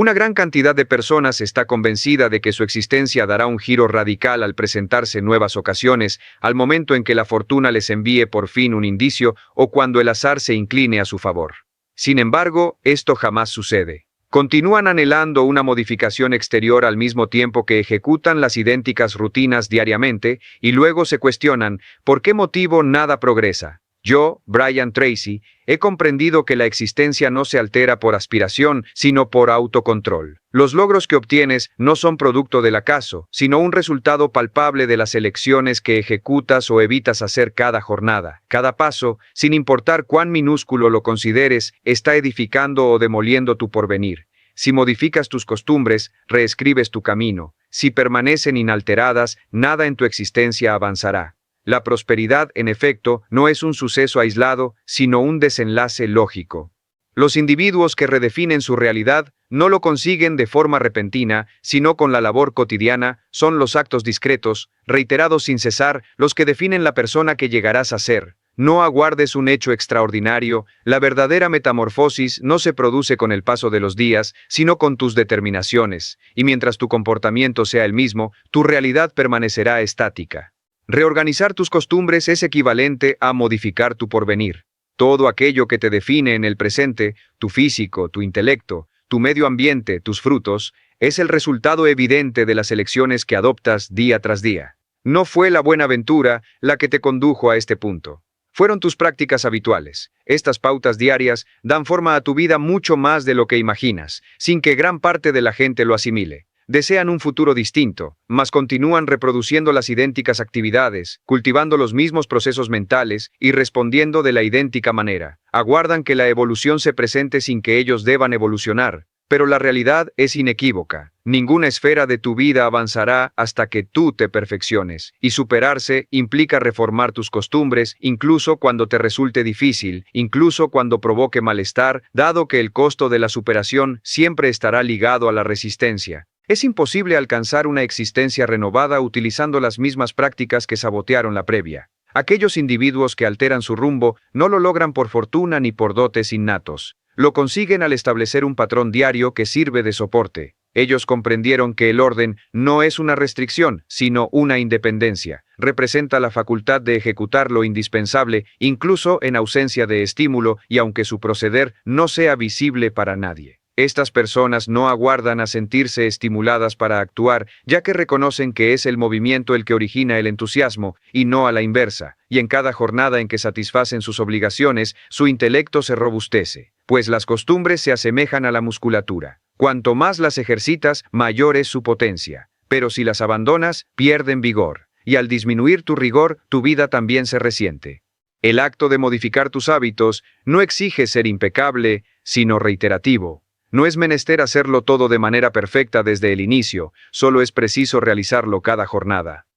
Una gran cantidad de personas está convencida de que su existencia dará un giro radical al presentarse nuevas ocasiones, al momento en que la fortuna les envíe por fin un indicio o cuando el azar se incline a su favor. Sin embargo, esto jamás sucede. Continúan anhelando una modificación exterior al mismo tiempo que ejecutan las idénticas rutinas diariamente y luego se cuestionan ¿por qué motivo nada progresa? Yo, Brian Tracy, he comprendido que la existencia no se altera por aspiración, sino por autocontrol. Los logros que obtienes no son producto del acaso, sino un resultado palpable de las elecciones que ejecutas o evitas hacer cada jornada. Cada paso, sin importar cuán minúsculo lo consideres, está edificando o demoliendo tu porvenir. Si modificas tus costumbres, reescribes tu camino. Si permanecen inalteradas, nada en tu existencia avanzará. La prosperidad, en efecto, no es un suceso aislado, sino un desenlace lógico. Los individuos que redefinen su realidad no lo consiguen de forma repentina, sino con la labor cotidiana, son los actos discretos, reiterados sin cesar, los que definen la persona que llegarás a ser. No aguardes un hecho extraordinario, la verdadera metamorfosis no se produce con el paso de los días, sino con tus determinaciones, y mientras tu comportamiento sea el mismo, tu realidad permanecerá estática. Reorganizar tus costumbres es equivalente a modificar tu porvenir. Todo aquello que te define en el presente, tu físico, tu intelecto, tu medio ambiente, tus frutos, es el resultado evidente de las elecciones que adoptas día tras día. No fue la buena aventura la que te condujo a este punto. Fueron tus prácticas habituales. Estas pautas diarias dan forma a tu vida mucho más de lo que imaginas, sin que gran parte de la gente lo asimile. Desean un futuro distinto, mas continúan reproduciendo las idénticas actividades, cultivando los mismos procesos mentales y respondiendo de la idéntica manera. Aguardan que la evolución se presente sin que ellos deban evolucionar, pero la realidad es inequívoca. Ninguna esfera de tu vida avanzará hasta que tú te perfecciones, y superarse implica reformar tus costumbres, incluso cuando te resulte difícil, incluso cuando provoque malestar, dado que el costo de la superación siempre estará ligado a la resistencia. Es imposible alcanzar una existencia renovada utilizando las mismas prácticas que sabotearon la previa. Aquellos individuos que alteran su rumbo no lo logran por fortuna ni por dotes innatos. Lo consiguen al establecer un patrón diario que sirve de soporte. Ellos comprendieron que el orden no es una restricción, sino una independencia. Representa la facultad de ejecutar lo indispensable, incluso en ausencia de estímulo, y aunque su proceder no sea visible para nadie. Estas personas no aguardan a sentirse estimuladas para actuar, ya que reconocen que es el movimiento el que origina el entusiasmo, y no a la inversa, y en cada jornada en que satisfacen sus obligaciones, su intelecto se robustece, pues las costumbres se asemejan a la musculatura. Cuanto más las ejercitas, mayor es su potencia, pero si las abandonas, pierden vigor, y al disminuir tu rigor, tu vida también se resiente. El acto de modificar tus hábitos no exige ser impecable, sino reiterativo. No es menester hacerlo todo de manera perfecta desde el inicio, solo es preciso realizarlo cada jornada.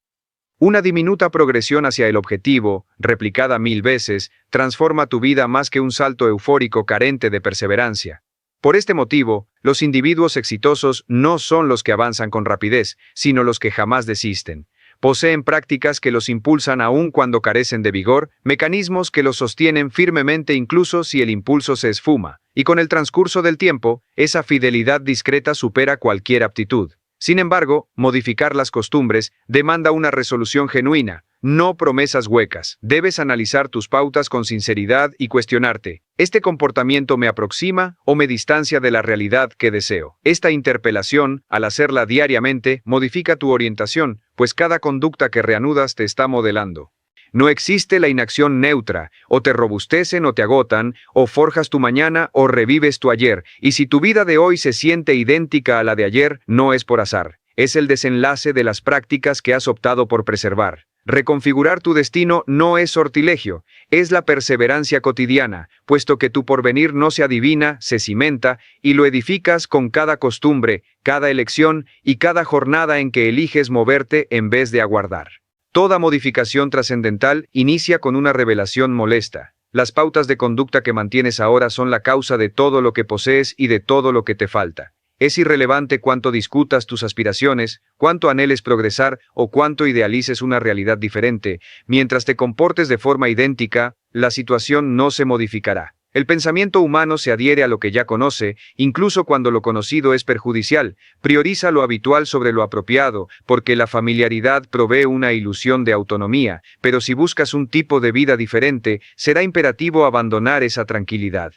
Una diminuta progresión hacia el objetivo, replicada 1000 veces, transforma tu vida más que un salto eufórico carente de perseverancia. Por este motivo, los individuos exitosos no son los que avanzan con rapidez, sino los que jamás desisten. Poseen prácticas que los impulsan aún cuando carecen de vigor, mecanismos que los sostienen firmemente incluso si el impulso se esfuma, y con el transcurso del tiempo, esa fidelidad discreta supera cualquier aptitud. Sin embargo, modificar las costumbres demanda una resolución genuina, no promesas huecas. Debes analizar tus pautas con sinceridad y cuestionarte, ¿este comportamiento me aproxima o me distancia de la realidad que deseo? Esta interpelación, al hacerla diariamente, modifica tu orientación, pues cada conducta que reanudas te está modelando. No existe la inacción neutra, o te robustecen o te agotan, o forjas tu mañana o revives tu ayer, y si tu vida de hoy se siente idéntica a la de ayer, no es por azar, es el desenlace de las prácticas que has optado por preservar. Reconfigurar tu destino no es sortilegio, es la perseverancia cotidiana, puesto que tu porvenir no se adivina, se cimenta, y lo edificas con cada costumbre, cada elección y cada jornada en que eliges moverte en vez de aguardar. Toda modificación trascendental inicia con una revelación molesta. Las pautas de conducta que mantienes ahora son la causa de todo lo que posees y de todo lo que te falta. Es irrelevante cuánto discutas tus aspiraciones, cuánto anheles progresar o cuánto idealices una realidad diferente. Mientras te comportes de forma idéntica, la situación no se modificará. El pensamiento humano se adhiere a lo que ya conoce, incluso cuando lo conocido es perjudicial, prioriza lo habitual sobre lo apropiado, porque la familiaridad provee una ilusión de autonomía, pero si buscas un tipo de vida diferente, será imperativo abandonar esa tranquilidad.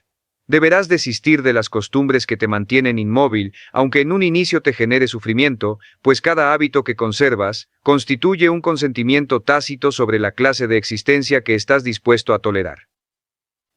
Deberás desistir de las costumbres que te mantienen inmóvil, aunque en un inicio te genere sufrimiento, pues cada hábito que conservas constituye un consentimiento tácito sobre la clase de existencia que estás dispuesto a tolerar.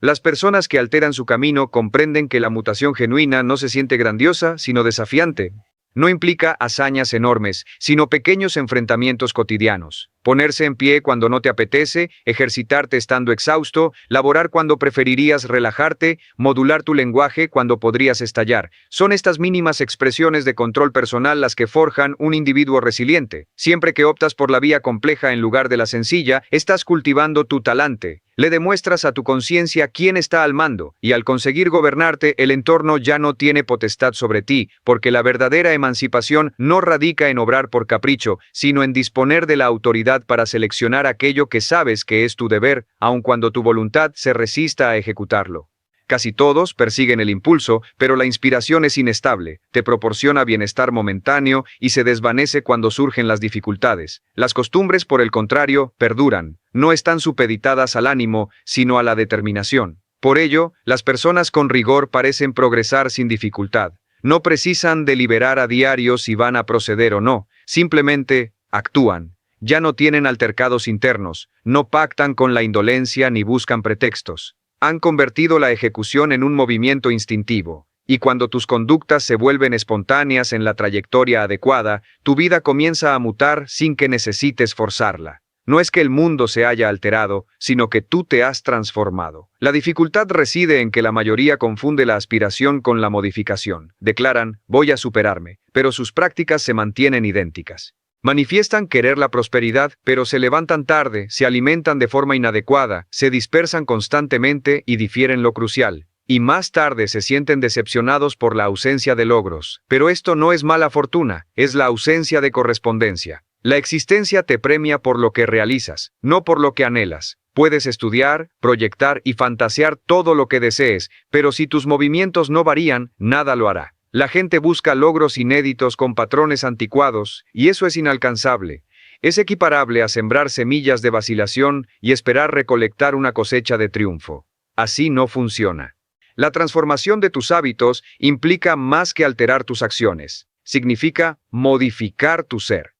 Las personas que alteran su camino comprenden que la mutación genuina no se siente grandiosa, sino desafiante. No implica hazañas enormes, sino pequeños enfrentamientos cotidianos. Ponerse en pie cuando no te apetece, ejercitarte estando exhausto, laborar cuando preferirías relajarte, modular tu lenguaje cuando podrías estallar. Son estas mínimas expresiones de control personal las que forjan un individuo resiliente. Siempre que optas por la vía compleja en lugar de la sencilla, estás cultivando tu talante. Le demuestras a tu conciencia quién está al mando, y al conseguir gobernarte, el entorno ya no tiene potestad sobre ti, porque la verdadera emancipación no radica en obrar por capricho, sino en disponer de la autoridad para seleccionar aquello que sabes que es tu deber, aun cuando tu voluntad se resista a ejecutarlo. Casi todos persiguen el impulso, pero la inspiración es inestable, te proporciona bienestar momentáneo y se desvanece cuando surgen las dificultades. Las costumbres, por el contrario, perduran, no están supeditadas al ánimo, sino a la determinación. Por ello, las personas con rigor parecen progresar sin dificultad. No precisan deliberar a diario si van a proceder o no, simplemente actúan. Ya no tienen altercados internos, no pactan con la indolencia ni buscan pretextos. Han convertido la ejecución en un movimiento instintivo, y cuando tus conductas se vuelven espontáneas en la trayectoria adecuada, tu vida comienza a mutar sin que necesites forzarla. No es que el mundo se haya alterado, sino que tú te has transformado. La dificultad reside en que la mayoría confunde la aspiración con la modificación. Declaran, voy a superarme, pero sus prácticas se mantienen idénticas. Manifiestan querer la prosperidad, pero se levantan tarde, se alimentan de forma inadecuada, se dispersan constantemente y difieren lo crucial. Y más tarde se sienten decepcionados por la ausencia de logros. Pero esto no es mala fortuna, es la ausencia de correspondencia. La existencia te premia por lo que realizas, no por lo que anhelas. Puedes estudiar, proyectar y fantasear todo lo que desees, pero si tus movimientos no varían, nada lo hará. La gente busca logros inéditos con patrones anticuados, y eso es inalcanzable. Es equiparable a sembrar semillas de vacilación y esperar recolectar una cosecha de triunfo. Así no funciona. La transformación de tus hábitos implica más que alterar tus acciones. Significa modificar tu ser.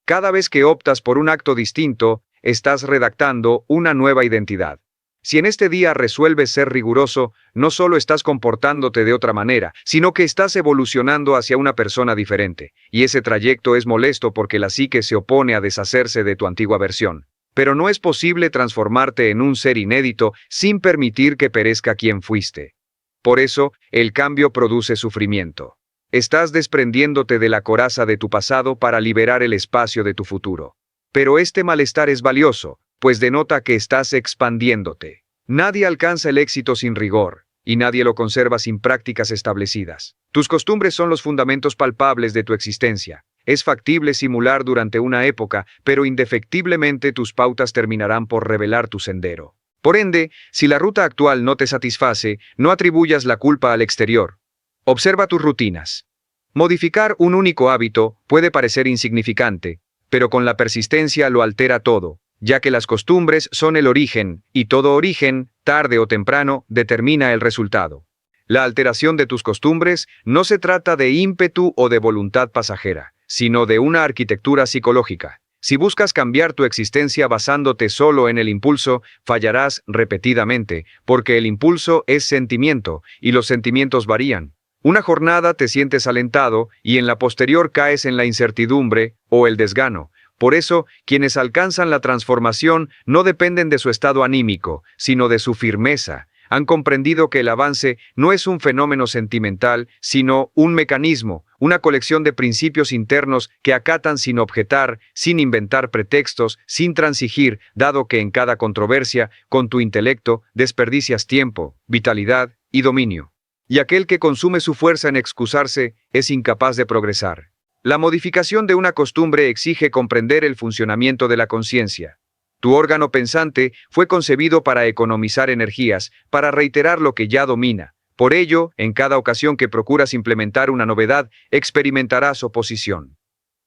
Cada vez que optas por un acto distinto, estás redactando una nueva identidad. Si en este día resuelves ser riguroso, no solo estás comportándote de otra manera, sino que estás evolucionando hacia una persona diferente, y ese trayecto es molesto porque la psique se opone a deshacerse de tu antigua versión. Pero no es posible transformarte en un ser inédito sin permitir que perezca quien fuiste. Por eso, el cambio produce sufrimiento. Estás desprendiéndote de la coraza de tu pasado para liberar el espacio de tu futuro. Pero este malestar es valioso, pues denota que estás expandiéndote. Nadie alcanza el éxito sin rigor, y nadie lo conserva sin prácticas establecidas. Tus costumbres son los fundamentos palpables de tu existencia. Es factible simular durante una época, pero indefectiblemente tus pautas terminarán por revelar tu sendero. Por ende, si la ruta actual no te satisface, no atribuyas la culpa al exterior. Observa tus rutinas. Modificar un único hábito puede parecer insignificante, pero con la persistencia lo altera todo, ya que las costumbres son el origen, y todo origen, tarde o temprano, determina el resultado. La alteración de tus costumbres no se trata de ímpetu o de voluntad pasajera, sino de una arquitectura psicológica. Si buscas cambiar tu existencia basándote solo en el impulso, fallarás repetidamente, porque el impulso es sentimiento, y los sentimientos varían. Una jornada te sientes alentado, y en la posterior caes en la incertidumbre o el desgano. Por eso, quienes alcanzan la transformación no dependen de su estado anímico, sino de su firmeza. Han comprendido que el avance no es un fenómeno sentimental, sino un mecanismo, una colección de principios internos que acatan sin objetar, sin inventar pretextos, sin transigir, dado que en cada controversia, con tu intelecto, desperdicias tiempo, vitalidad y dominio. Y aquel que consume su fuerza en excusarse es incapaz de progresar. La modificación de una costumbre exige comprender el funcionamiento de la conciencia. Tu órgano pensante fue concebido para economizar energías, para reiterar lo que ya domina. Por ello, en cada ocasión que procuras implementar una novedad, experimentarás oposición.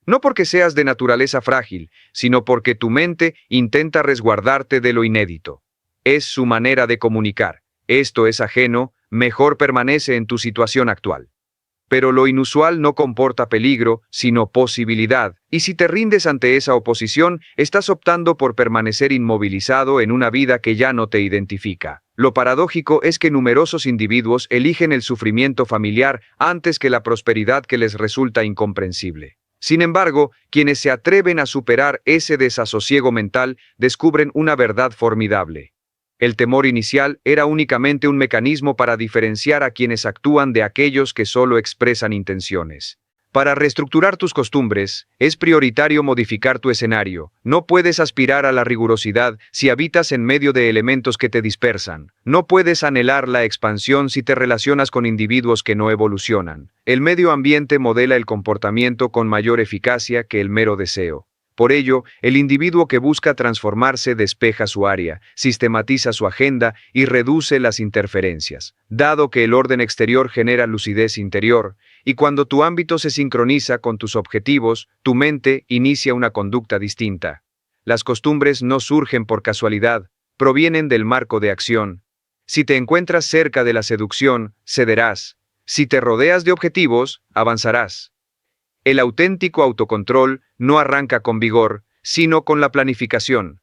No porque seas de naturaleza frágil, sino porque tu mente intenta resguardarte de lo inédito. Es su manera de comunicar. Esto es ajeno, mejor permanece en tu situación actual. Pero lo inusual no comporta peligro, sino posibilidad, y si te rindes ante esa oposición, estás optando por permanecer inmovilizado en una vida que ya no te identifica. Lo paradójico es que numerosos individuos eligen el sufrimiento familiar antes que la prosperidad que les resulta incomprensible. Sin embargo, quienes se atreven a superar ese desasosiego mental descubren una verdad formidable. El temor inicial era únicamente un mecanismo para diferenciar a quienes actúan de aquellos que solo expresan intenciones. Para reestructurar tus costumbres, es prioritario modificar tu escenario. No puedes aspirar a la rigurosidad si habitas en medio de elementos que te dispersan. No puedes anhelar la expansión si te relacionas con individuos que no evolucionan. El medio ambiente modela el comportamiento con mayor eficacia que el mero deseo. Por ello, el individuo que busca transformarse despeja su área, sistematiza su agenda y reduce las interferencias, dado que el orden exterior genera lucidez interior, y cuando tu ámbito se sincroniza con tus objetivos, tu mente inicia una conducta distinta. Las costumbres no surgen por casualidad, provienen del marco de acción. Si te encuentras cerca de la seducción, cederás. Si te rodeas de objetivos, avanzarás. El auténtico autocontrol no arranca con vigor, sino con la planificación.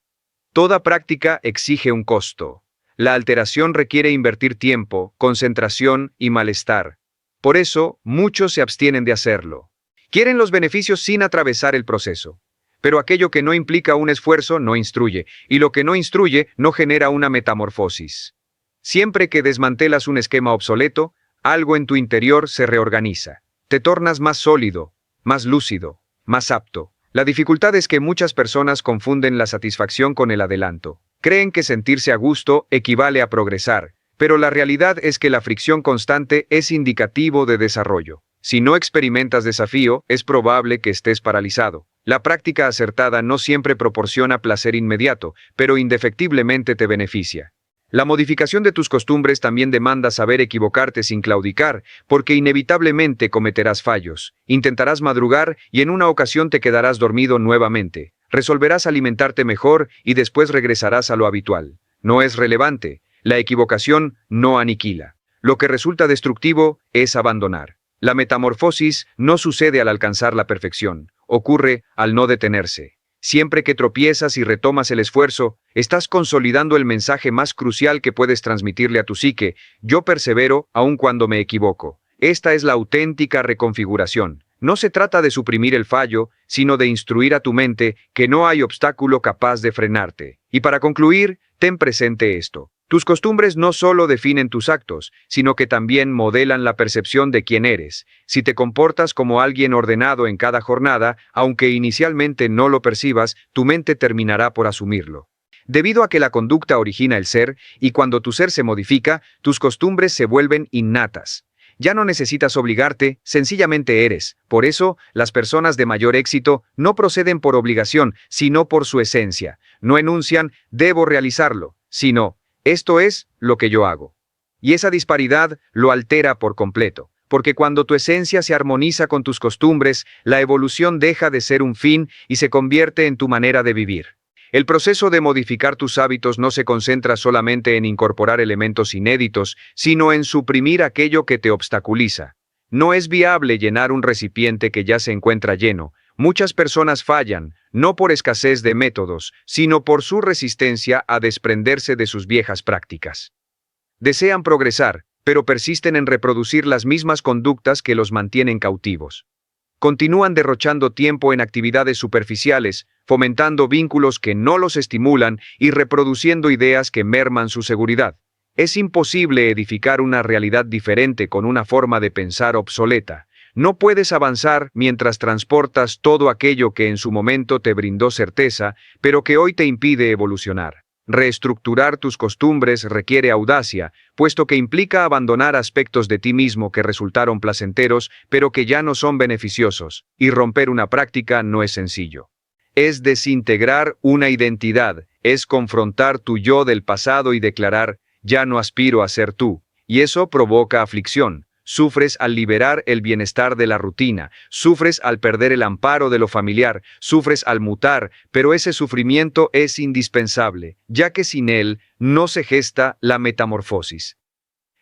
Toda práctica exige un costo. La alteración requiere invertir tiempo, concentración y malestar. Por eso, muchos se abstienen de hacerlo. Quieren los beneficios sin atravesar el proceso. Pero aquello que no implica un esfuerzo no instruye, y lo que no instruye no genera una metamorfosis. Siempre que desmantelas un esquema obsoleto, algo en tu interior se reorganiza. Te tornas más sólido, más lúcido, más apto. La dificultad es que muchas personas confunden la satisfacción con el adelanto. Creen que sentirse a gusto equivale a progresar, pero la realidad es que la fricción constante es indicativo de desarrollo. Si no experimentas desafío, es probable que estés paralizado. La práctica acertada no siempre proporciona placer inmediato, pero indefectiblemente te beneficia. La modificación de tus costumbres también demanda saber equivocarte sin claudicar, porque inevitablemente cometerás fallos. Intentarás madrugar y en una ocasión te quedarás dormido nuevamente. Resolverás alimentarte mejor y después regresarás a lo habitual. No es relevante. La equivocación no aniquila. Lo que resulta destructivo es abandonar. La metamorfosis no sucede al alcanzar la perfección. Ocurre al no detenerse. Siempre que tropiezas y retomas el esfuerzo, estás consolidando el mensaje más crucial que puedes transmitirle a tu psique: yo persevero aun cuando me equivoco. Esta es la auténtica reconfiguración. No se trata de suprimir el fallo, sino de instruir a tu mente que no hay obstáculo capaz de frenarte. Y para concluir, ten presente esto. Tus costumbres no solo definen tus actos, sino que también modelan la percepción de quién eres. Si te comportas como alguien ordenado en cada jornada, aunque inicialmente no lo percibas, tu mente terminará por asumirlo. Debido a que la conducta origina el ser, y cuando tu ser se modifica, tus costumbres se vuelven innatas. Ya no necesitas obligarte, sencillamente eres. Por eso, las personas de mayor éxito no proceden por obligación, sino por su esencia. No enuncian «debo realizarlo», sino «esto es lo que yo hago». Y esa disparidad lo altera por completo, porque cuando tu esencia se armoniza con tus costumbres, la evolución deja de ser un fin y se convierte en tu manera de vivir. El proceso de modificar tus hábitos no se concentra solamente en incorporar elementos inéditos, sino en suprimir aquello que te obstaculiza. No es viable llenar un recipiente que ya se encuentra lleno. Muchas personas fallan, no por escasez de métodos, sino por su resistencia a desprenderse de sus viejas prácticas. Desean progresar, pero persisten en reproducir las mismas conductas que los mantienen cautivos. Continúan derrochando tiempo en actividades superficiales, fomentando vínculos que no los estimulan y reproduciendo ideas que merman su seguridad. Es imposible edificar una realidad diferente con una forma de pensar obsoleta. No puedes avanzar mientras transportas todo aquello que en su momento te brindó certeza, pero que hoy te impide evolucionar. Reestructurar tus costumbres requiere audacia, puesto que implica abandonar aspectos de ti mismo que resultaron placenteros, pero que ya no son beneficiosos, y romper una práctica no es sencillo. Es desintegrar una identidad, es confrontar tu yo del pasado y declarar, ya no aspiro a ser tú. Y eso provoca aflicción. Sufres al liberar el bienestar de la rutina, sufres al perder el amparo de lo familiar, sufres al mutar, pero ese sufrimiento es indispensable, ya que sin él no se gesta la metamorfosis.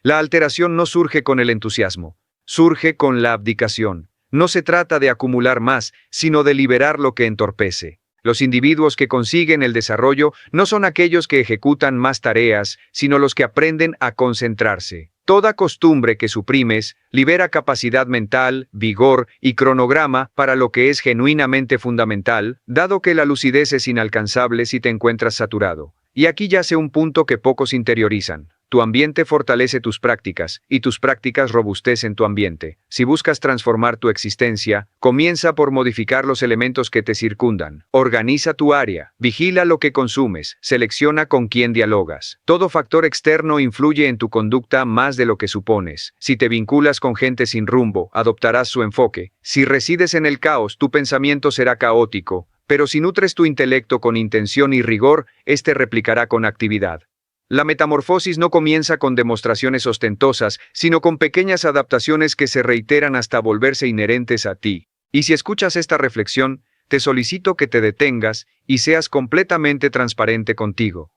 La alteración no surge con el entusiasmo, surge con la abdicación. No se trata de acumular más, sino de liberar lo que entorpece. Los individuos que consiguen el desarrollo no son aquellos que ejecutan más tareas, sino los que aprenden a concentrarse. Toda costumbre que suprimes libera capacidad mental, vigor y cronograma para lo que es genuinamente fundamental, dado que la lucidez es inalcanzable si te encuentras saturado. Y aquí yace un punto que pocos interiorizan. Tu ambiente fortalece tus prácticas, y tus prácticas robustecen tu ambiente. Si buscas transformar tu existencia, comienza por modificar los elementos que te circundan. Organiza tu área, vigila lo que consumes, selecciona con quién dialogas. Todo factor externo influye en tu conducta más de lo que supones. Si te vinculas con gente sin rumbo, adoptarás su enfoque. Si resides en el caos, tu pensamiento será caótico. Pero si nutres tu intelecto con intención y rigor, este replicará con actividad. La metamorfosis no comienza con demostraciones ostentosas, sino con pequeñas adaptaciones que se reiteran hasta volverse inherentes a ti. Y si escuchas esta reflexión, te solicito que te detengas y seas completamente transparente contigo.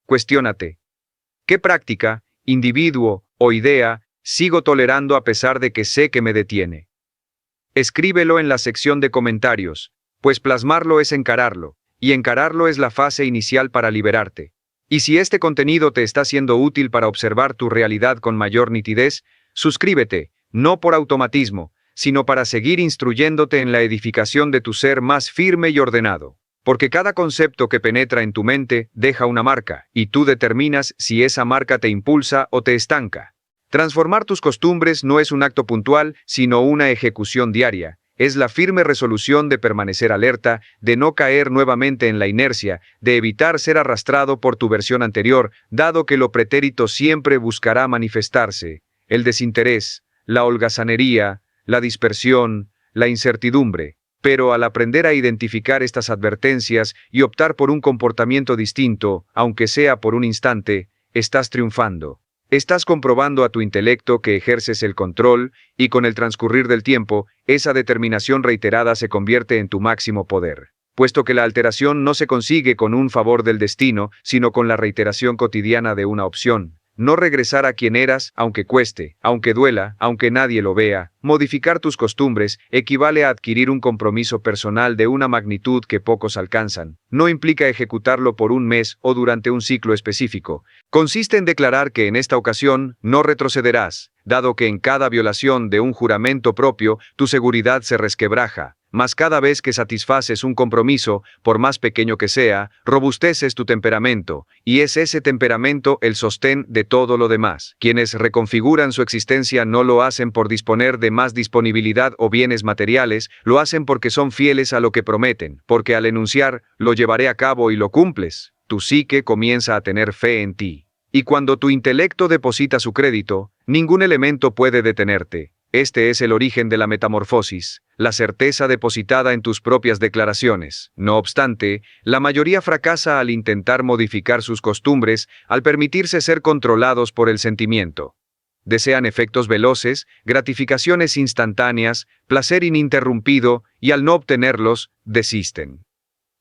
Cuestiónate. ¿Qué práctica, individuo o idea sigo tolerando a pesar de que sé que me detiene? Escríbelo en la sección de comentarios, pues plasmarlo es encararlo, y encararlo es la fase inicial para liberarte. Y si este contenido te está siendo útil para observar tu realidad con mayor nitidez, suscríbete, no por automatismo, sino para seguir instruyéndote en la edificación de tu ser más firme y ordenado. Porque cada concepto que penetra en tu mente deja una marca, y tú determinas si esa marca te impulsa o te estanca. Transformar tus costumbres no es un acto puntual, sino una ejecución diaria. Es la firme resolución de permanecer alerta, de no caer nuevamente en la inercia, de evitar ser arrastrado por tu versión anterior, dado que lo pretérito siempre buscará manifestarse. El desinterés, la holgazanería, la dispersión, la incertidumbre. Pero al aprender a identificar estas advertencias y optar por un comportamiento distinto, aunque sea por un instante, estás triunfando. Estás comprobando a tu intelecto que ejerces el control, y con el transcurrir del tiempo, esa determinación reiterada se convierte en tu máximo poder. Puesto que la alteración no se consigue con un favor del destino, sino con la reiteración cotidiana de una opción. No regresar a quien eras, aunque cueste, aunque duela, aunque nadie lo vea. Modificar tus costumbres equivale a adquirir un compromiso personal de una magnitud que pocos alcanzan. No implica ejecutarlo por un mes o durante un ciclo específico. Consiste en declarar que en esta ocasión no retrocederás, dado que en cada violación de un juramento propio tu seguridad se resquebraja. Mas cada vez que satisfaces un compromiso, por más pequeño que sea, robusteces tu temperamento, y es ese temperamento el sostén de todo lo demás. Quienes reconfiguran su existencia no lo hacen por disponer de más disponibilidad o bienes materiales, lo hacen porque son fieles a lo que prometen, porque al enunciar, lo llevaré a cabo y lo cumples, tu psique comienza a tener fe en ti. Y cuando tu intelecto deposita su crédito, ningún elemento puede detenerte. Este es el origen de la metamorfosis, la certeza depositada en tus propias declaraciones. No obstante, la mayoría fracasa al intentar modificar sus costumbres, al permitirse ser controlados por el sentimiento. Desean efectos veloces, gratificaciones instantáneas, placer ininterrumpido, y al no obtenerlos, desisten.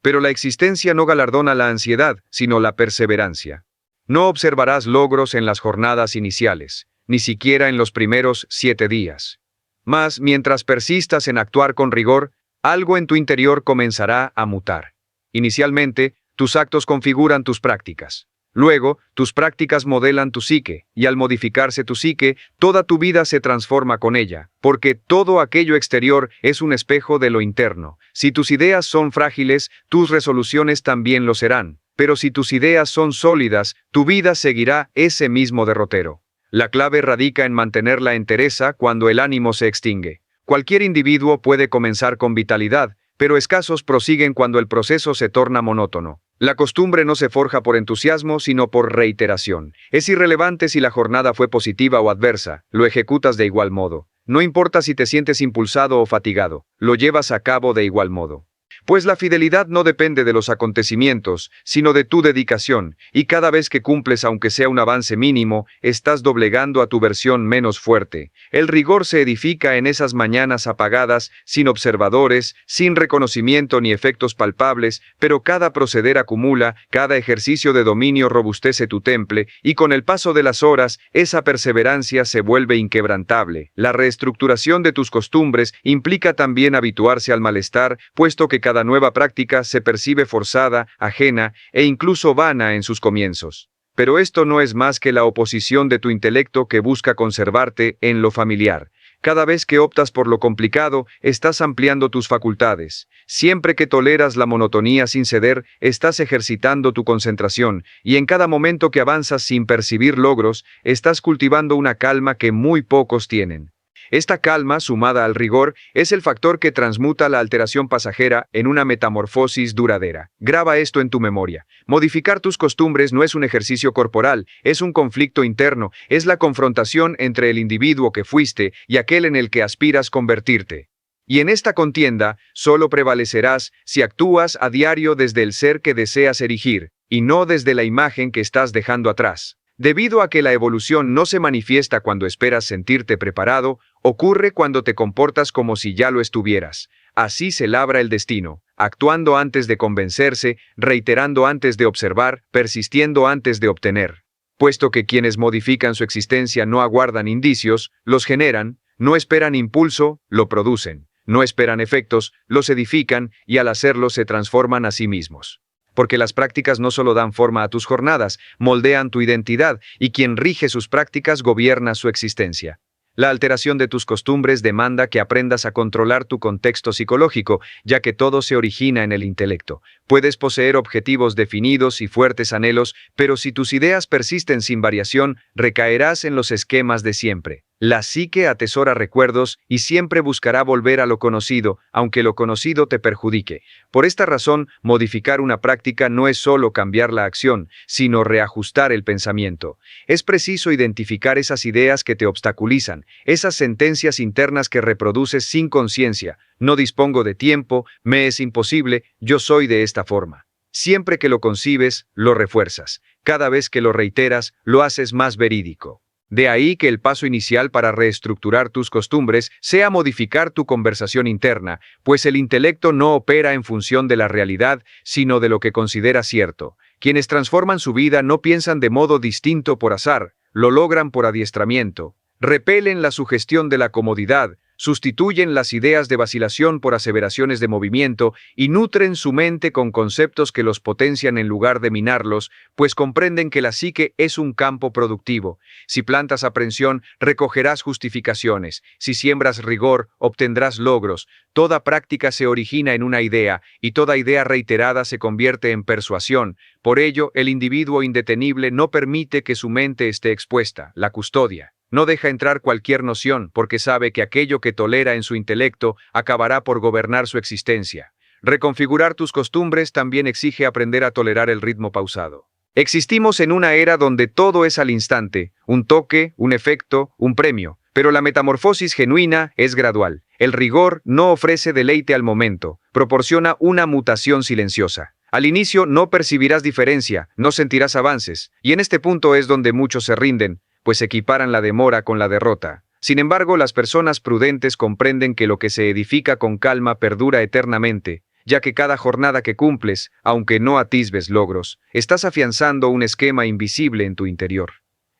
Pero la existencia no galardona la ansiedad, sino la perseverancia. No observarás logros en las jornadas iniciales, ni siquiera en los primeros 7 días. Mas, mientras persistas en actuar con rigor, algo en tu interior comenzará a mutar. Inicialmente, tus actos configuran tus prácticas. Luego, tus prácticas modelan tu psique, y al modificarse tu psique, toda tu vida se transforma con ella, porque todo aquello exterior es un espejo de lo interno. Si tus ideas son frágiles, tus resoluciones también lo serán. Pero si tus ideas son sólidas, tu vida seguirá ese mismo derrotero. La clave radica en mantener la entereza cuando el ánimo se extingue. Cualquier individuo puede comenzar con vitalidad, pero escasos prosiguen cuando el proceso se torna monótono. La costumbre no se forja por entusiasmo, sino por reiteración. Es irrelevante si la jornada fue positiva o adversa, lo ejecutas de igual modo. No importa si te sientes impulsado o fatigado, lo llevas a cabo de igual modo. Pues la fidelidad no depende de los acontecimientos, sino de tu dedicación, y cada vez que cumples aunque sea un avance mínimo, estás doblegando a tu versión menos fuerte. El rigor se edifica en esas mañanas apagadas, sin observadores, sin reconocimiento ni efectos palpables, pero cada proceder acumula, cada ejercicio de dominio robustece tu temple, y con el paso de las horas, esa perseverancia se vuelve inquebrantable. La reestructuración de tus costumbres implica también habituarse al malestar, puesto que cada nueva práctica se percibe forzada, ajena e incluso vana en sus comienzos. Pero esto no es más que la oposición de tu intelecto que busca conservarte en lo familiar. Cada vez que optas por lo complicado, estás ampliando tus facultades. Siempre que toleras la monotonía sin ceder, estás ejercitando tu concentración, y en cada momento que avanzas sin percibir logros, estás cultivando una calma que muy pocos tienen. Esta calma, sumada al rigor, es el factor que transmuta la alteración pasajera en una metamorfosis duradera. Graba esto en tu memoria. Modificar tus costumbres no es un ejercicio corporal, es un conflicto interno, es la confrontación entre el individuo que fuiste y aquel en el que aspiras convertirte. Y en esta contienda, solo prevalecerás si actúas a diario desde el ser que deseas erigir, y no desde la imagen que estás dejando atrás. Debido a que la evolución no se manifiesta cuando esperas sentirte preparado, ocurre cuando te comportas como si ya lo estuvieras. Así se labra el destino, actuando antes de convencerse, reiterando antes de observar, persistiendo antes de obtener. Puesto que quienes modifican su existencia no aguardan indicios, los generan, no esperan impulso, lo producen, no esperan efectos, los edifican y al hacerlo se transforman a sí mismos. Porque las prácticas no solo dan forma a tus jornadas, moldean tu identidad, y quien rige sus prácticas gobierna su existencia. La alteración de tus costumbres demanda que aprendas a controlar tu contexto psicológico, ya que todo se origina en el intelecto. Puedes poseer objetivos definidos y fuertes anhelos, pero si tus ideas persisten sin variación, recaerás en los esquemas de siempre. La psique atesora recuerdos y siempre buscará volver a lo conocido, aunque lo conocido te perjudique. Por esta razón, modificar una práctica no es solo cambiar la acción, sino reajustar el pensamiento. Es preciso identificar esas ideas que te obstaculizan, esas sentencias internas que reproduces sin conciencia. No dispongo de tiempo, me es imposible, yo soy de esta forma. Siempre que lo concibes, lo refuerzas. Cada vez que lo reiteras, lo haces más verídico. De ahí que el paso inicial para reestructurar tus costumbres sea modificar tu conversación interna, pues el intelecto no opera en función de la realidad, sino de lo que considera cierto. Quienes transforman su vida no piensan de modo distinto por azar, lo logran por adiestramiento. Repelen la sugestión de la comodidad, sustituyen las ideas de vacilación por aseveraciones de movimiento y nutren su mente con conceptos que los potencian en lugar de minarlos, pues comprenden que la psique es un campo productivo. Si plantas aprensión, recogerás justificaciones. Si siembras rigor, obtendrás logros. Toda práctica se origina en una idea, y toda idea reiterada se convierte en persuasión. Por ello, el individuo indetenible no permite que su mente esté expuesta, la custodia. No deja entrar cualquier noción porque sabe que aquello que tolera en su intelecto acabará por gobernar su existencia. Reconfigurar tus costumbres también exige aprender a tolerar el ritmo pausado. Existimos en una era donde todo es al instante, un toque, un efecto, un premio, pero la metamorfosis genuina es gradual. El rigor no ofrece deleite al momento, proporciona una mutación silenciosa. Al inicio no percibirás diferencia, no sentirás avances, y en este punto es donde muchos se rinden, pues equiparan la demora con la derrota. Sin embargo, las personas prudentes comprenden que lo que se edifica con calma perdura eternamente, ya que cada jornada que cumples, aunque no atisbes logros, estás afianzando un esquema invisible en tu interior.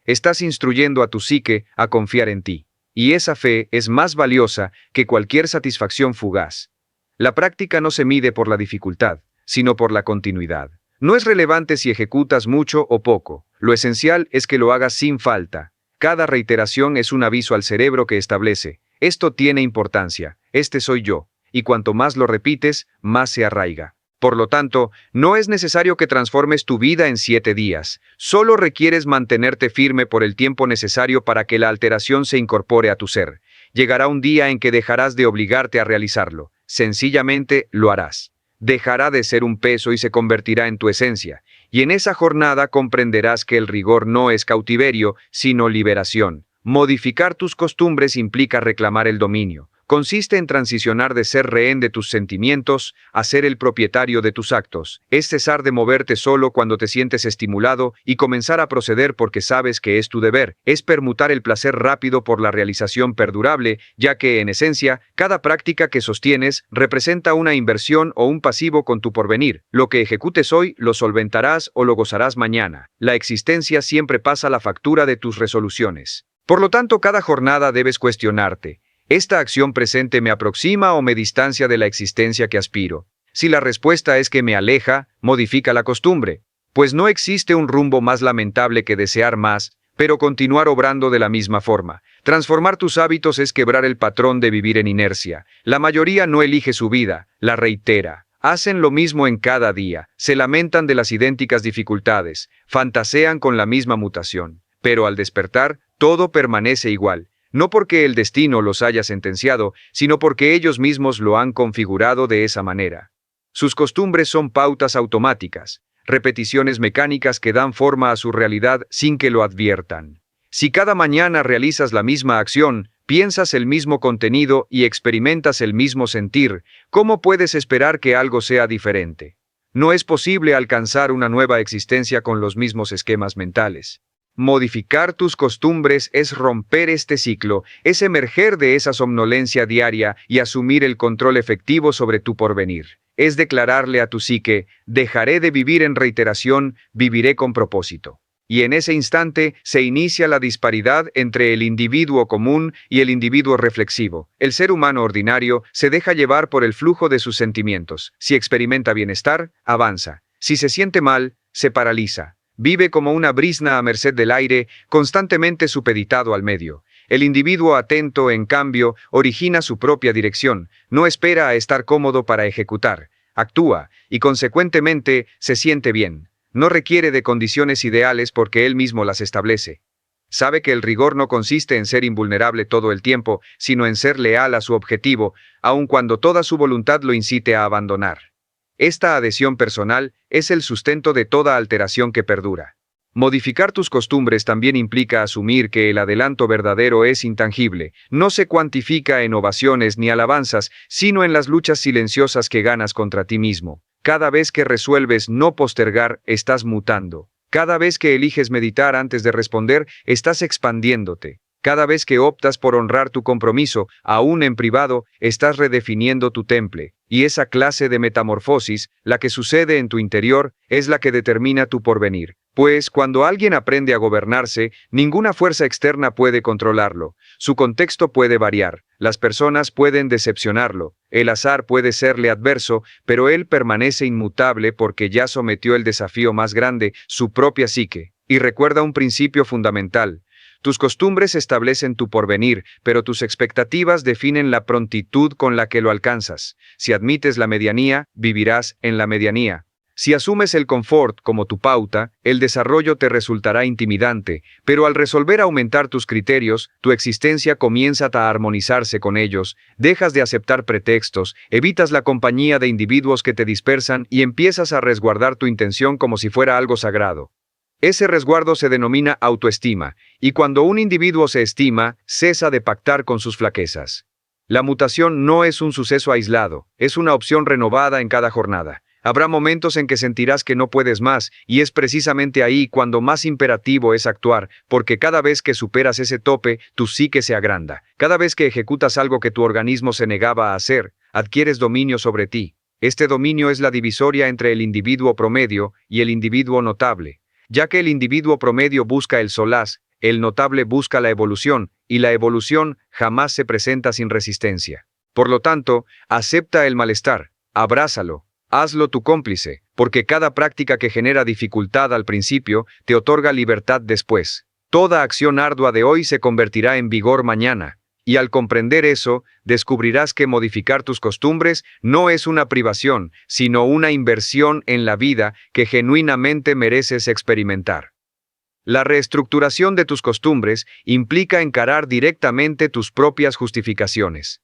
Estás instruyendo a tu psique a confiar en ti, y esa fe es más valiosa que cualquier satisfacción fugaz. La práctica no se mide por la dificultad, sino por la continuidad. No es relevante si ejecutas mucho o poco, lo esencial es que lo hagas sin falta. Cada reiteración es un aviso al cerebro que establece, esto tiene importancia, este soy yo, y cuanto más lo repites, más se arraiga. Por lo tanto, no es necesario que transformes tu vida en 7 días, solo requieres mantenerte firme por el tiempo necesario para que la alteración se incorpore a tu ser. Llegará un día en que dejarás de obligarte a realizarlo, sencillamente lo harás. Dejará de ser un peso y se convertirá en tu esencia, y en esa jornada comprenderás que el rigor no es cautiverio, sino liberación. Modificar tus costumbres implica reclamar el dominio, consiste en transicionar de ser rehén de tus sentimientos a ser el propietario de tus actos. Es cesar de moverte solo cuando te sientes estimulado y comenzar a proceder porque sabes que es tu deber. Es permutar el placer rápido por la realización perdurable, ya que, en esencia, cada práctica que sostienes representa una inversión o un pasivo con tu porvenir. Lo que ejecutes hoy lo solventarás o lo gozarás mañana. La existencia siempre pasa la factura de tus resoluciones. Por lo tanto, cada jornada debes cuestionarte: ¿esta acción presente me aproxima o me distancia de la existencia que aspiro? Si la respuesta es que me aleja, modifica la costumbre, pues no existe un rumbo más lamentable que desear más, pero continuar obrando de la misma forma. Transformar tus hábitos es quebrar el patrón de vivir en inercia. La mayoría no elige su vida, la reitera. Hacen lo mismo en cada día, se lamentan de las idénticas dificultades, fantasean con la misma mutación, pero al despertar, todo permanece igual. No porque el destino los haya sentenciado, sino porque ellos mismos lo han configurado de esa manera. Sus costumbres son pautas automáticas, repeticiones mecánicas que dan forma a su realidad sin que lo adviertan. Si cada mañana realizas la misma acción, piensas el mismo contenido y experimentas el mismo sentir, ¿cómo puedes esperar que algo sea diferente? No es posible alcanzar una nueva existencia con los mismos esquemas mentales. Modificar tus costumbres es romper este ciclo, es emerger de esa somnolencia diaria y asumir el control efectivo sobre tu porvenir. Es declararle a tu psique: dejaré de vivir en reiteración, viviré con propósito. Y en ese instante se inicia la disparidad entre el individuo común y el individuo reflexivo. El ser humano ordinario se deja llevar por el flujo de sus sentimientos. Si experimenta bienestar, avanza. Si se siente mal, se paraliza. Vive como una brizna a merced del aire, constantemente supeditado al medio. El individuo atento, en cambio, origina su propia dirección, no espera a estar cómodo para ejecutar, actúa, y consecuentemente se siente bien. No requiere de condiciones ideales porque él mismo las establece. Sabe que el rigor no consiste en ser invulnerable todo el tiempo, sino en ser leal a su objetivo, aun cuando toda su voluntad lo incite a abandonar. Esta adhesión personal es el sustento de toda alteración que perdura. Modificar tus costumbres también implica asumir que el adelanto verdadero es intangible, no se cuantifica en ovaciones ni alabanzas, sino en las luchas silenciosas que ganas contra ti mismo. Cada vez que resuelves no postergar, estás mutando. Cada vez que eliges meditar antes de responder, estás expandiéndote. Cada vez que optas por honrar tu compromiso, aún en privado, estás redefiniendo tu temple. Y esa clase de metamorfosis, la que sucede en tu interior, es la que determina tu porvenir. Pues cuando alguien aprende a gobernarse, ninguna fuerza externa puede controlarlo. Su contexto puede variar, las personas pueden decepcionarlo, el azar puede serle adverso, pero él permanece inmutable porque ya sometió el desafío más grande, su propia psique. Y recuerda un principio fundamental: tus costumbres establecen tu porvenir, pero tus expectativas definen la prontitud con la que lo alcanzas. Si admites la medianía, vivirás en la medianía. Si asumes el confort como tu pauta, el desarrollo te resultará intimidante, pero al resolver aumentar tus criterios, tu existencia comienza a armonizarse con ellos, dejas de aceptar pretextos, evitas la compañía de individuos que te dispersan y empiezas a resguardar tu intención como si fuera algo sagrado. Ese resguardo se denomina autoestima, y cuando un individuo se estima, cesa de pactar con sus flaquezas. La mutación no es un suceso aislado, es una opción renovada en cada jornada. Habrá momentos en que sentirás que no puedes más, y es precisamente ahí cuando más imperativo es actuar, porque cada vez que superas ese tope, tu psique se agranda. Cada vez que ejecutas algo que tu organismo se negaba a hacer, adquieres dominio sobre ti. Este dominio es la divisoria entre el individuo promedio y el individuo notable. Ya que el individuo promedio busca el solaz, el notable busca la evolución, y la evolución jamás se presenta sin resistencia. Por lo tanto, acepta el malestar, abrázalo, hazlo tu cómplice, porque cada práctica que genera dificultad al principio te otorga libertad después. Toda acción ardua de hoy se convertirá en vigor mañana. Y al comprender eso, descubrirás que modificar tus costumbres no es una privación, sino una inversión en la vida que genuinamente mereces experimentar. La reestructuración de tus costumbres implica encarar directamente tus propias justificaciones.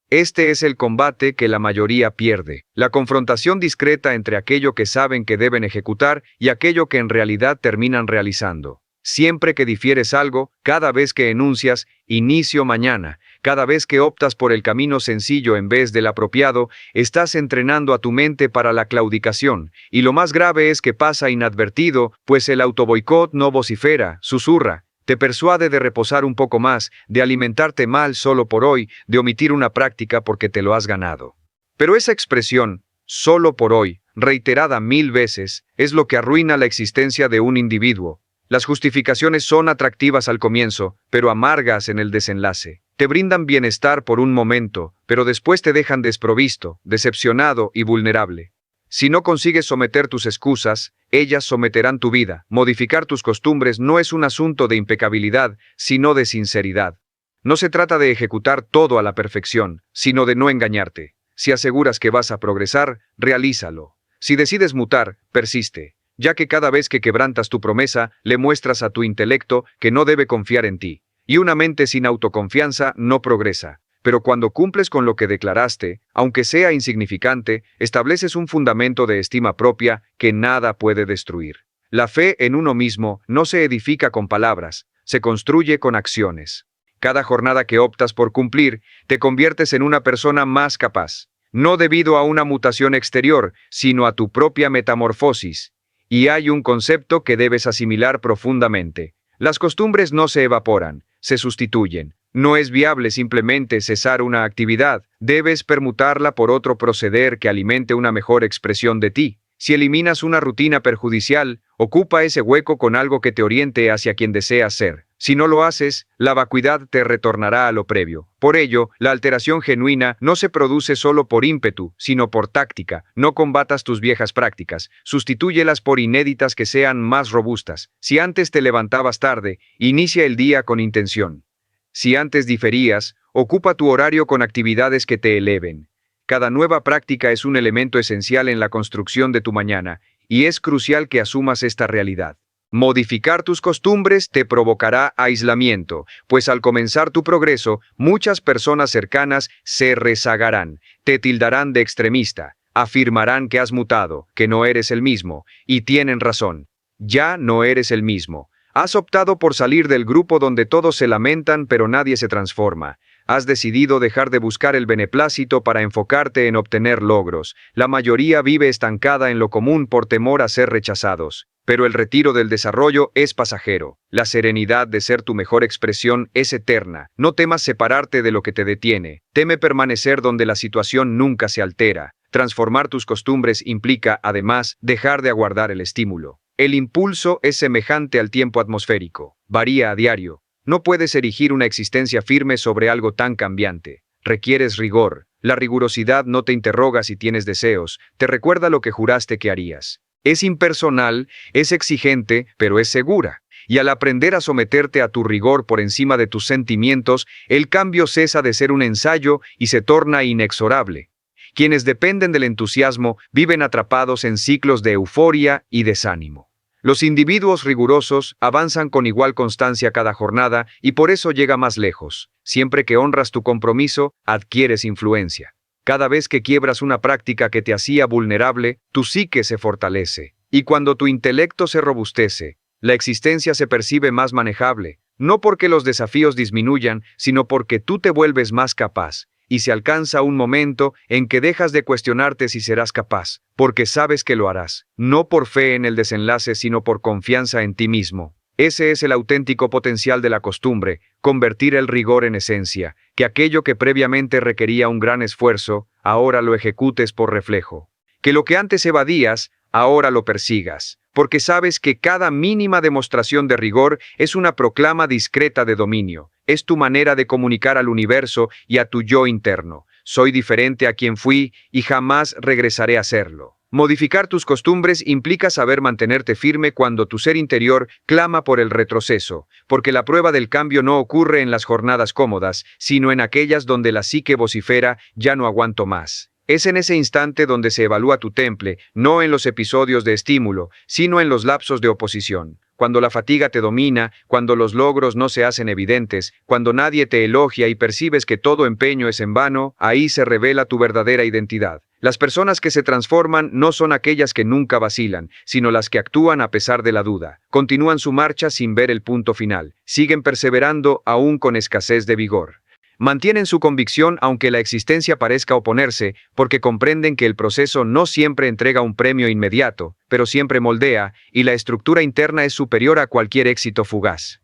Este es el combate que la mayoría pierde, la confrontación discreta entre aquello que saben que deben ejecutar y aquello que en realidad terminan realizando. Siempre que difieres algo, cada vez que enuncias, inicio mañana, Cada vez que optas por el camino sencillo en vez del apropiado, estás entrenando a tu mente para la claudicación, y lo más grave es que pasa inadvertido, pues el autoboicot no vocifera, susurra, te persuade de reposar un poco más, de alimentarte mal solo por hoy, de omitir una práctica porque te lo has ganado. Pero esa expresión, solo por hoy, reiterada 1000 veces, es lo que arruina la existencia de un individuo. Las justificaciones son atractivas al comienzo, pero amargas en el desenlace. Te brindan bienestar por un momento, pero después te dejan desprovisto, decepcionado y vulnerable. Si no consigues someter tus excusas, ellas someterán tu vida. Modificar tus costumbres no es un asunto de impecabilidad, sino de sinceridad. No se trata de ejecutar todo a la perfección, sino de no engañarte. Si aseguras que vas a progresar, realízalo. Si decides mutar, persiste, ya que cada vez que quebrantas tu promesa, le muestras a tu intelecto que no debe confiar en ti. Y una mente sin autoconfianza no progresa. Pero cuando cumples con lo que declaraste, aunque sea insignificante, estableces un fundamento de estima propia que nada puede destruir. La fe en uno mismo no se edifica con palabras, se construye con acciones. Cada jornada que optas por cumplir, te conviertes en una persona más capaz. No debido a una mutación exterior, sino a tu propia metamorfosis. Y hay un concepto que debes asimilar profundamente. Las costumbres no se evaporan, se sustituyen. No es viable simplemente cesar una actividad, debes permutarla por otro proceder que alimente una mejor expresión de ti. Si eliminas una rutina perjudicial, ocupa ese hueco con algo que te oriente hacia quien deseas ser. Si no lo haces, la vacuidad te retornará a lo previo. Por ello, la alteración genuina no se produce solo por ímpetu, sino por táctica. No combatas tus viejas prácticas, sustitúyelas por inéditas que sean más robustas. Si antes te levantabas tarde, inicia el día con intención. Si antes diferías, ocupa tu horario con actividades que te eleven. Cada nueva práctica es un elemento esencial en la construcción de tu mañana, y es crucial que asumas esta realidad. Modificar tus costumbres te provocará aislamiento, pues al comenzar tu progreso, muchas personas cercanas se rezagarán, te tildarán de extremista, afirmarán que has mutado, que no eres el mismo, y tienen razón. Ya no eres el mismo. Has optado por salir del grupo donde todos se lamentan pero nadie se transforma. Has decidido dejar de buscar el beneplácito para enfocarte en obtener logros. La mayoría vive estancada en lo común por temor a ser rechazados. Pero el retiro del desarrollo es pasajero. La serenidad de ser tu mejor expresión es eterna. No temas separarte de lo que te detiene. Teme permanecer donde la situación nunca se altera. Transformar tus costumbres implica, además, dejar de aguardar el estímulo. El impulso es semejante al tiempo atmosférico. Varía a diario. No puedes erigir una existencia firme sobre algo tan cambiante. Requieres rigor. La rigurosidad no te interroga si tienes deseos, te recuerda lo que juraste que harías. Es impersonal, es exigente, pero es segura. Y al aprender a someterte a tu rigor por encima de tus sentimientos, el cambio cesa de ser un ensayo y se torna inexorable. Quienes dependen del entusiasmo viven atrapados en ciclos de euforia y desánimo. Los individuos rigurosos avanzan con igual constancia cada jornada y por eso llega más lejos. Siempre que honras tu compromiso, adquieres influencia. Cada vez que quiebras una práctica que te hacía vulnerable, tu psique se fortalece. Y cuando tu intelecto se robustece, la existencia se percibe más manejable, no porque los desafíos disminuyan, sino porque tú te vuelves más capaz. Y se alcanza un momento en que dejas de cuestionarte si serás capaz, porque sabes que lo harás, no por fe en el desenlace, sino por confianza en ti mismo. Ese es el auténtico potencial de la costumbre, convertir el rigor en esencia, que aquello que previamente requería un gran esfuerzo, ahora lo ejecutes por reflejo. Que lo que antes evadías, ahora lo persigas, porque sabes que cada mínima demostración de rigor es una proclama discreta de dominio. Es tu manera de comunicar al universo y a tu yo interno. Soy diferente a quien fui y jamás regresaré a serlo. Modificar tus costumbres implica saber mantenerte firme cuando tu ser interior clama por el retroceso, porque la prueba del cambio no ocurre en las jornadas cómodas, sino en aquellas donde la psique vocifera, ya no aguanto más. Es en ese instante donde se evalúa tu temple, no en los episodios de estímulo, sino en los lapsos de oposición. Cuando la fatiga te domina, cuando los logros no se hacen evidentes, cuando nadie te elogia y percibes que todo empeño es en vano, ahí se revela tu verdadera identidad. Las personas que se transforman no son aquellas que nunca vacilan, sino las que actúan a pesar de la duda. Continúan su marcha sin ver el punto final. Siguen perseverando aún con escasez de vigor. Mantienen su convicción aunque la existencia parezca oponerse, porque comprenden que el proceso no siempre entrega un premio inmediato, pero siempre moldea, y la estructura interna es superior a cualquier éxito fugaz.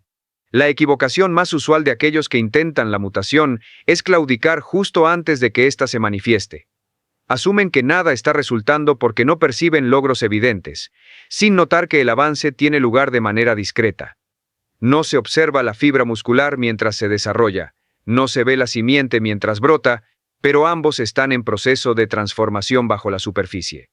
La equivocación más usual de aquellos que intentan la mutación es claudicar justo antes de que ésta se manifieste. Asumen que nada está resultando porque no perciben logros evidentes, sin notar que el avance tiene lugar de manera discreta. No se observa la fibra muscular mientras se desarrolla, no se ve la simiente mientras brota, pero ambos están en proceso de transformación bajo la superficie.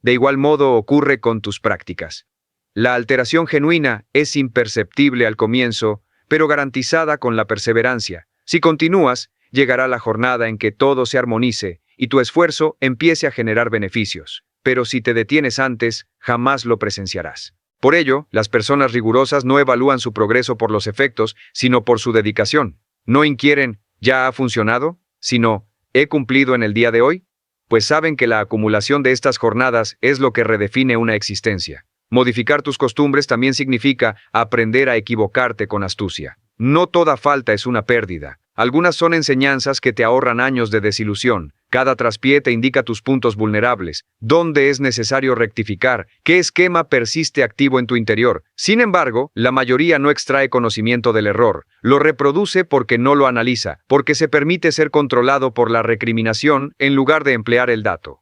De igual modo ocurre con tus prácticas. La alteración genuina es imperceptible al comienzo, pero garantizada con la perseverancia. Si continúas, llegará la jornada en que todo se armonice y tu esfuerzo empiece a generar beneficios. Pero si te detienes antes, jamás lo presenciarás. Por ello, las personas rigurosas no evalúan su progreso por los efectos, sino por su dedicación. No inquieren, ¿ya ha funcionado?, sino, ¿he cumplido en el día de hoy? Pues saben que la acumulación de estas jornadas es lo que redefine una existencia. Modificar tus costumbres también significa aprender a equivocarte con astucia. No toda falta es una pérdida. Algunas son enseñanzas que te ahorran años de desilusión. Cada traspié te indica tus puntos vulnerables, dónde es necesario rectificar, qué esquema persiste activo en tu interior. Sin embargo, la mayoría no extrae conocimiento del error, lo reproduce porque no lo analiza, porque se permite ser controlado por la recriminación en lugar de emplear el dato.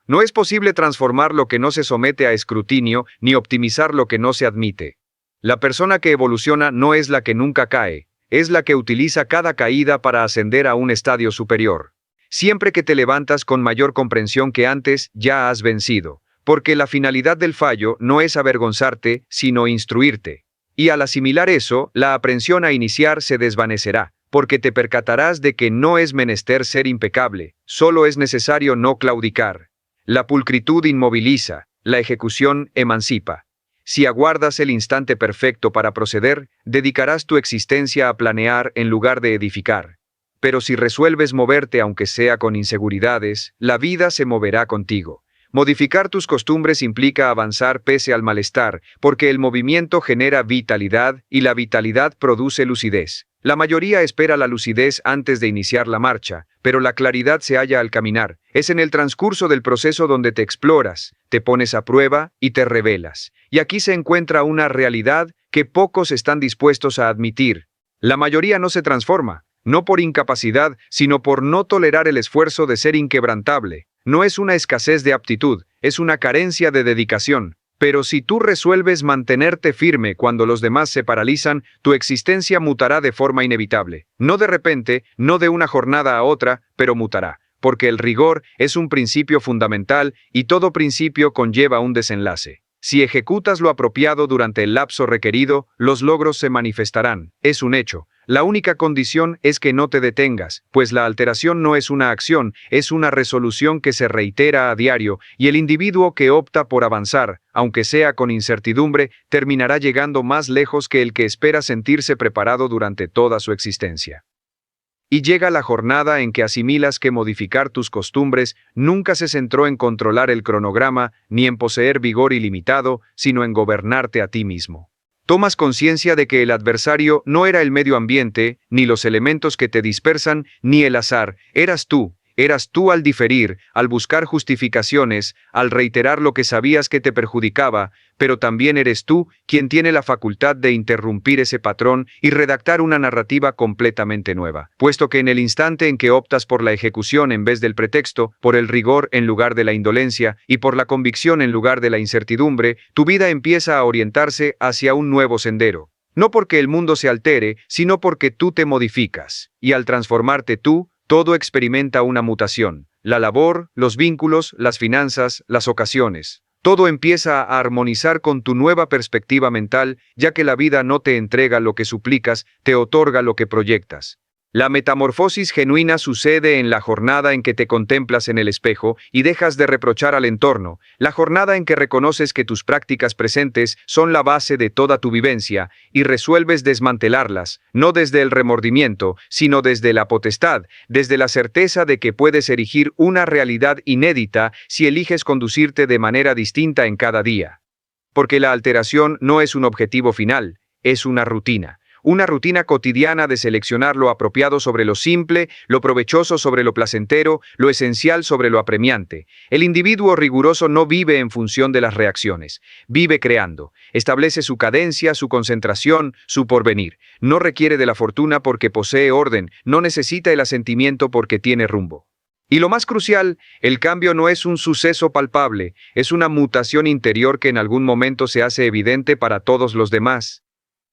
No es posible transformar lo que no se somete a escrutinio, ni optimizar lo que no se admite. La persona que evoluciona no es la que nunca cae, es la que utiliza cada caída para ascender a un estadio superior. Siempre que te levantas con mayor comprensión que antes, ya has vencido, porque la finalidad del fallo no es avergonzarte, sino instruirte. Y al asimilar eso, la aprensión a iniciar se desvanecerá, porque te percatarás de que no es menester ser impecable, solo es necesario no claudicar. La pulcritud inmoviliza, la ejecución emancipa. Si aguardas el instante perfecto para proceder, dedicarás tu existencia a planear en lugar de edificar. Pero si resuelves moverte aunque sea con inseguridades, la vida se moverá contigo. Modificar tus costumbres implica avanzar pese al malestar, porque el movimiento genera vitalidad y la vitalidad produce lucidez. La mayoría espera la lucidez antes de iniciar la marcha, pero la claridad se halla al caminar. Es en el transcurso del proceso donde te exploras, te pones a prueba y te revelas. Y aquí se encuentra una realidad que pocos están dispuestos a admitir. La mayoría no se transforma, no por incapacidad, sino por no tolerar el esfuerzo de ser inquebrantable. No es una escasez de aptitud, es una carencia de dedicación. Pero si tú resuelves mantenerte firme cuando los demás se paralizan, tu existencia mutará de forma inevitable. No de repente, no de una jornada a otra, pero mutará. Porque el rigor es un principio fundamental y todo principio conlleva un desenlace. Si ejecutas lo apropiado durante el lapso requerido, los logros se manifestarán. Es un hecho. La única condición es que no te detengas, pues la alteración no es una acción, es una resolución que se reitera a diario, y el individuo que opta por avanzar, aunque sea con incertidumbre, terminará llegando más lejos que el que espera sentirse preparado durante toda su existencia. Y llega la jornada en que asimilas que modificar tus costumbres nunca se centró en controlar el cronograma, ni en poseer vigor ilimitado, sino en gobernarte a ti mismo. Tomas conciencia de que el adversario no era el medio ambiente, ni los elementos que te dispersan, ni el azar, eras tú al diferir, al buscar justificaciones, al reiterar lo que sabías que te perjudicaba, pero también eres tú quien tiene la facultad de interrumpir ese patrón y redactar una narrativa completamente nueva, puesto que en el instante en que optas por la ejecución en vez del pretexto, por el rigor en lugar de la indolencia y por la convicción en lugar de la incertidumbre, tu vida empieza a orientarse hacia un nuevo sendero. No porque el mundo se altere, sino porque tú te modificas, y al transformarte tú, todo experimenta una mutación. La labor, los vínculos, las finanzas, las ocasiones. Todo empieza a armonizar con tu nueva perspectiva mental, ya que la vida no te entrega lo que suplicas, te otorga lo que proyectas. La metamorfosis genuina sucede en la jornada en que te contemplas en el espejo y dejas de reprochar al entorno, la jornada en que reconoces que tus prácticas presentes son la base de toda tu vivencia y resuelves desmantelarlas, no desde el remordimiento, sino desde la potestad, desde la certeza de que puedes erigir una realidad inédita si eliges conducirte de manera distinta en cada día. Porque la alteración no es un objetivo final, es una rutina. una rutina cotidiana de seleccionar lo apropiado sobre lo simple, lo provechoso sobre lo placentero, lo esencial sobre lo apremiante. El individuo riguroso no vive en función de las reacciones, vive creando, establece su cadencia, su concentración, su porvenir. No requiere de la fortuna porque posee orden, no necesita el asentimiento porque tiene rumbo. Y lo más crucial, el cambio no es un suceso palpable, es una mutación interior que en algún momento se hace evidente para todos los demás.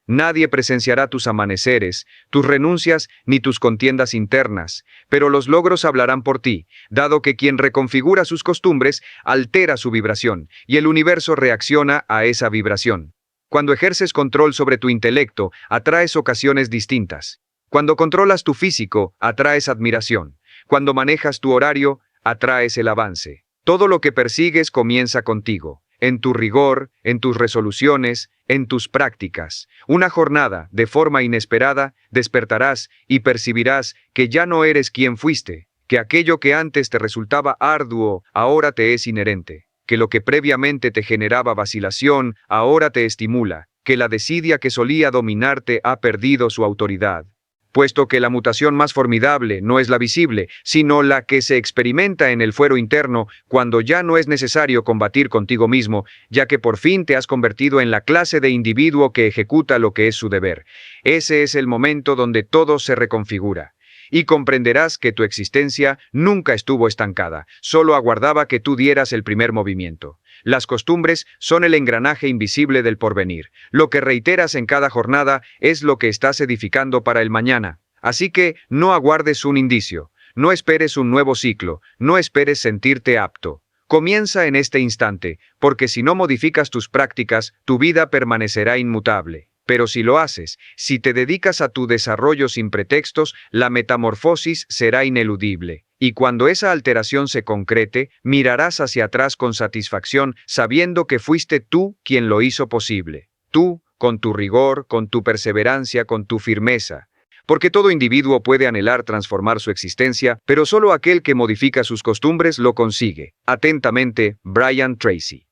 Nadie presenciará tus amaneceres, tus renuncias ni tus contiendas internas, pero los logros hablarán por ti, dado que quien reconfigura sus costumbres altera su vibración, y el universo reacciona a esa vibración. Cuando ejerces control sobre tu intelecto, atraes ocasiones distintas. Cuando controlas tu físico, atraes admiración. Cuando manejas tu horario, atraes el avance. Todo lo que persigues comienza contigo, en tu rigor, en tus resoluciones, en tus prácticas. Una jornada, de forma inesperada, despertarás y percibirás que ya no eres quien fuiste, que aquello que antes te resultaba arduo, ahora te es inherente, que lo que previamente te generaba vacilación, ahora te estimula, que la desidia que solía dominarte ha perdido su autoridad. Puesto que la mutación más formidable no es la visible, sino la que se experimenta en el fuero interno, cuando ya no es necesario combatir contigo mismo, ya que por fin te has convertido en la clase de individuo que ejecuta lo que es su deber. Ese es el momento donde todo se reconfigura. Y comprenderás que tu existencia nunca estuvo estancada, solo aguardaba que tú dieras el primer movimiento. Las costumbres son el engranaje invisible del porvenir. Lo que reiteras en cada jornada es lo que estás edificando para el mañana. Así que no aguardes un indicio, no esperes un nuevo ciclo, no esperes sentirte apto. Comienza en este instante, porque si no modificas tus prácticas, tu vida permanecerá inmutable. Pero si lo haces, si te dedicas a tu desarrollo sin pretextos, la metamorfosis será ineludible. Y cuando esa alteración se concrete, mirarás hacia atrás con satisfacción, sabiendo que fuiste tú quien lo hizo posible. Tú, con tu rigor, con tu perseverancia, con tu firmeza. Porque todo individuo puede anhelar transformar su existencia, pero solo aquel que modifica sus costumbres lo consigue. Atentamente, Brian Tracy.